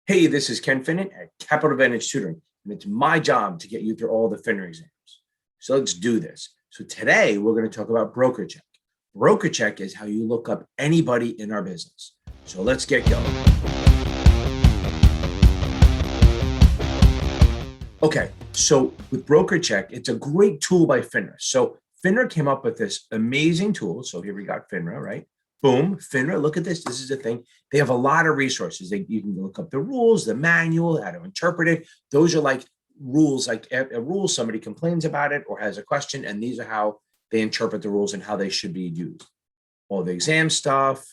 Hey, this is Ken Finnan at Capital Advantage Tutoring, and it's my job to get you through all the FINRA exams. So let's do this. So today we're going to talk about Brokercheck. Brokercheck is how you look up anybody in our business. So let's get going. Okay, so with Brokercheck, it's a great tool by FINRA. So FINRA came up with this amazing tool. So here we got FINRA, right? Boom, FINRA, look at this. This is the thing. They have a lot of resources. You can look up the rules, the manual, how to interpret it. Those are like rules, like a rule, somebody complains about it or has a question, and these are how they interpret the rules and how they should be used. All the exam stuff,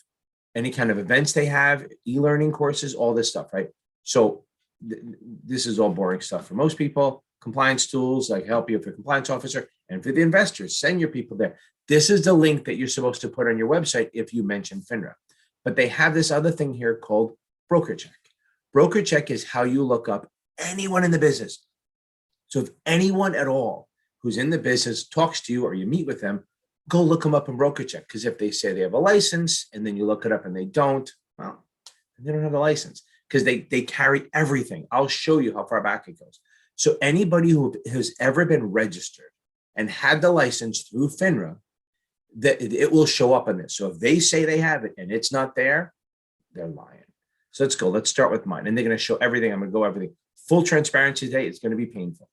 any kind of events they have, e-learning courses, all this stuff, right? So this is all boring stuff for most people. Compliance tools, like help you for a compliance officer, and for the investors, send your people there. This is the link that you're supposed to put on your website if you mention FINRA. But they have this other thing here called Brokercheck. Brokercheck is how you look up anyone in the business. So if anyone at all who's in the business talks to you or you meet with them, go look them up in Brokercheck. Because if they say they have a license and then you look it up and they don't, well, they don't have a license because they carry everything. I'll show you how far back it goes. So anybody who has ever been registered and had the license through FINRA, that it will show up on this. So if they say they have it and it's not there, they're lying. So let's go. Let's start with mine. And they're going to show everything. I'm going to go everything. Full transparency today. It's going to be painful.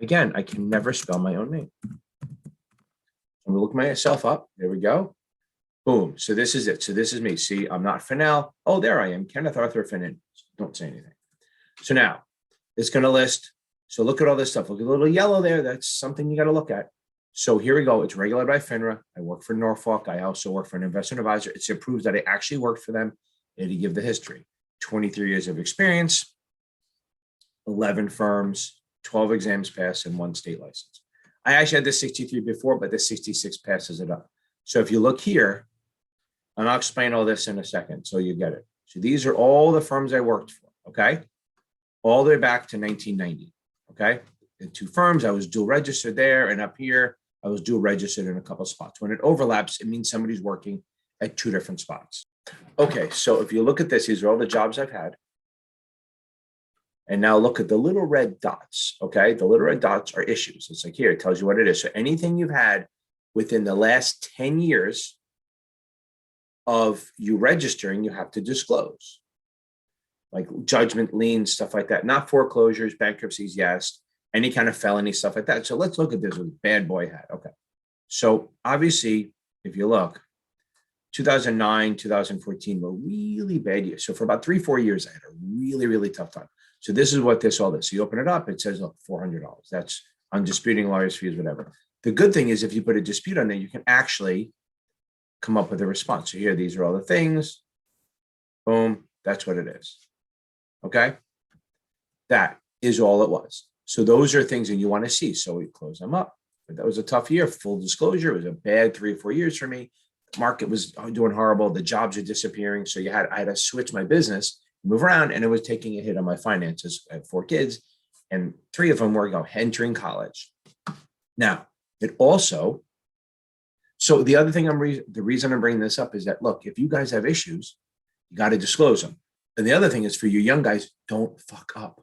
Again, I can never spell my own name. I'm going to look myself up. There we go. Boom. So this is it. So this is me. See, I'm not Fennell. Oh, there I am. Kenneth Arthur Finnan. Don't say anything. So now it's going to list. So look at all this stuff. Look at the little yellow there. That's something you got to look at. So here we go. It's regulated by FINRA. I work for Norfolk. I also work for an investment advisor. It proves that I actually worked for them. And to give the history, 23 years of experience, 11 firms, 12 exams passed, and 1 state license. I actually had the 63 before, but the 66 passes it up. So if you look here, and I'll explain all this in a second so you get it. So these are all the firms I worked for, okay? All the way back to 1990, okay? The 2 firms, I was dual registered there, and up here, I was dual registered in a couple of spots. When it overlaps, it means somebody's working at 2 different spots. Okay, so if you look at this, these are all the jobs I've had. And now look at the little red dots, okay? The little red dots are issues. It's like here, it tells you what it is. So anything you've had within the last 10 years of you registering, you have to disclose. Like judgment, liens, stuff like that. Not foreclosures, bankruptcies, yes. Any kind of felony, stuff like that. So let's look at this with bad boy hat. Okay. So obviously, if you look, 2009, 2014 were really bad years. So for about 3-4 years, I had a really, really tough time. So this is what this all is. So you open it up, it says, look, $400. That's undisputing lawyers' fees, whatever. The good thing is if you put a dispute on there, you can actually come up with a response. So here, these are all the things. Boom. That's what it is. Okay. That is all it was. So those are things that you want to see. So we close them up. But that was a tough year. Full disclosure, it was a bad 3 or 4 years for me. The market was doing horrible. The jobs are disappearing. So I had to switch my business, move around, and it was taking a hit on my finances. I had 4 kids, and 3 of them were entering college. Now, it also, so the other thing the reason I'm bringing this up is that, look, if you guys have issues, you got to disclose them. And the other thing is for you young guys, don't fuck up.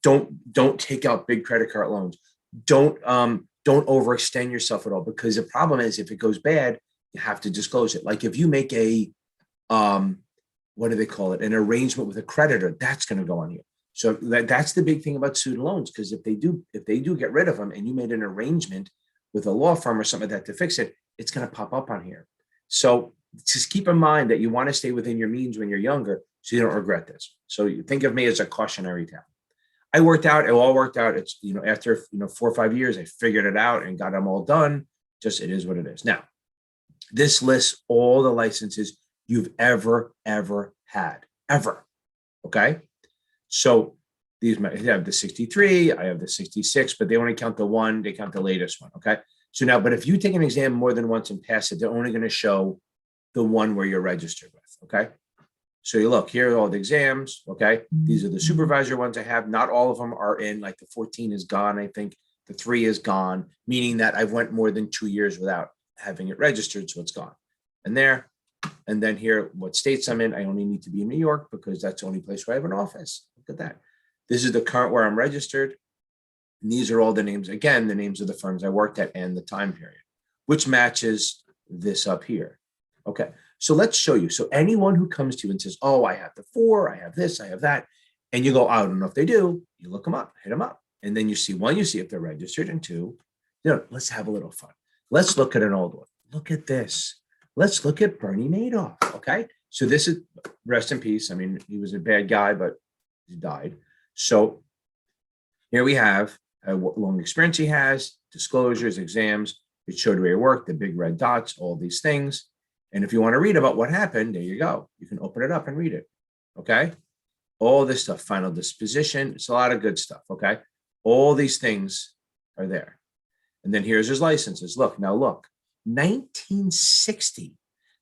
Don't take out big credit card loans. Don't overextend yourself at all, because the problem is if it goes bad, you have to disclose it. Like if you make a what do they call it? An arrangement with a creditor, that's going to go on here. So that's the big thing about student loans, because if they do get rid of them and you made an arrangement with a law firm or something like that to fix it, it's going to pop up on here. So just keep in mind that you want to stay within your means when you're younger, so you don't regret this. So you think of me as a cautionary tale. I worked out, it all worked out. It's, after 4 or 5 years, I figured it out and got them all done. Just, it is what it is. Now, this lists all the licenses you've ever had, ever. Okay. So I have the 63, I have the 66, but they only count the one, they count the latest one. Okay. So now, but if you take an exam more than once and pass it, they're only going to show the one where you're registered with. Okay. So you look, here are all the exams, okay? These are the supervisor ones I have. Not all of them are in, like the 14 is gone, I think. The 3 is gone, meaning that I've went more than 2 years without having it registered, so it's gone. And there, And then here, what states I'm in, I only need to be in New York because that's the only place where I have an office. Look at that. This is the current where I'm registered. And these are all the names, again, the names of the firms I worked at and the time period, which matches this up here. Okay, so let's show you. So anyone who comes to you and says, oh, I have the 4, I have this, I have that, and you go, I don't know if they do, you look them up, hit them up. And then you see, 1, you see if they're registered, and 2, let's have a little fun. Let's look at an old one. Look at this. Let's look at Bernie Madoff, okay? So this is, rest in peace. I mean, he was a bad guy, but he died. So here we have what long experience he has, disclosures, exams. It showed where he worked, the big red dots, all these things. And if you want to read about what happened, there you go. You can open it up and read it, okay? All this stuff, final disposition. It's a lot of good stuff, okay? All these things are there. And then here's his licenses. Look, now look, 1960.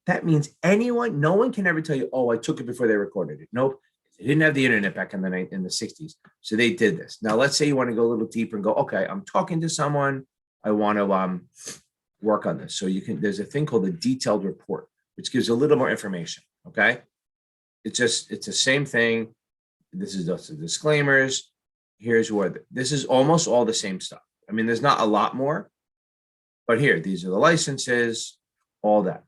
That means anyone, no one can ever tell you, oh, I took it before they recorded it. Nope. They didn't have the internet back in the 60s. So they did this. Now, let's say you want to go a little deeper and go, okay, I'm talking to someone. I want to work on this. So you can, there's a thing called a detailed report, which gives a little more information. Okay. It's the same thing. This is just the disclaimers. Here's where this is almost all the same stuff. I mean, there's not a lot more, but here, these are the licenses, all that.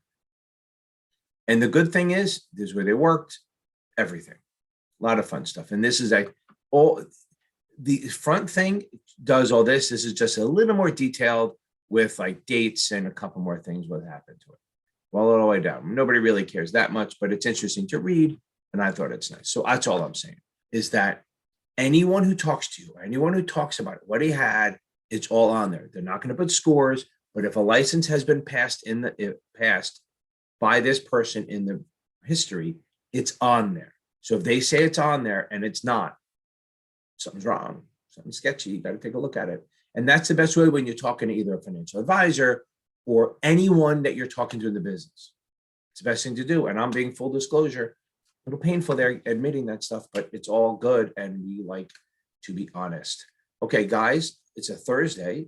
And the good thing is, this is where they worked, everything. A lot of fun stuff. And this is all the front thing does all this. This is just a little more detailed with like dates and a couple more things what happened to it. Well, all the way down. Nobody really cares that much, but it's interesting to read. And I thought it's nice. So that's all I'm saying is that anyone who talks to you, or anyone who talks about it, what he had, it's all on there. They're not going to put scores, but if a license has been passed passed by this person in the history, it's on there. So if they say it's on there and it's not, something's wrong, something's sketchy, you got to take a look at it. And that's the best way when you're talking to either a financial advisor or anyone that you're talking to in the business. It's the best thing to do. And I'm being full disclosure, a little painful there admitting that stuff, but it's all good. And we like to be honest. Okay, guys, it's a Thursday,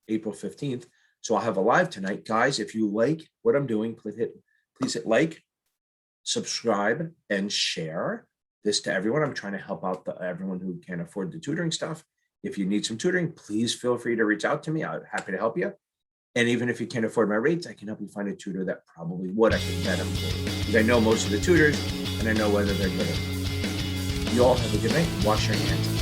April 15th. So I'll have a live tonight. Guys, if you like what I'm doing, please hit like, subscribe, and share this to everyone. I'm trying to help out everyone who can afford the tutoring stuff. If you need some tutoring, please feel free to reach out to me. I'm happy to help you. And even if you can't afford my rates, I can help you find a tutor that probably would. I can vet them because I know most of the tutors and I know whether they're good. You all have a good night. Wash your hands.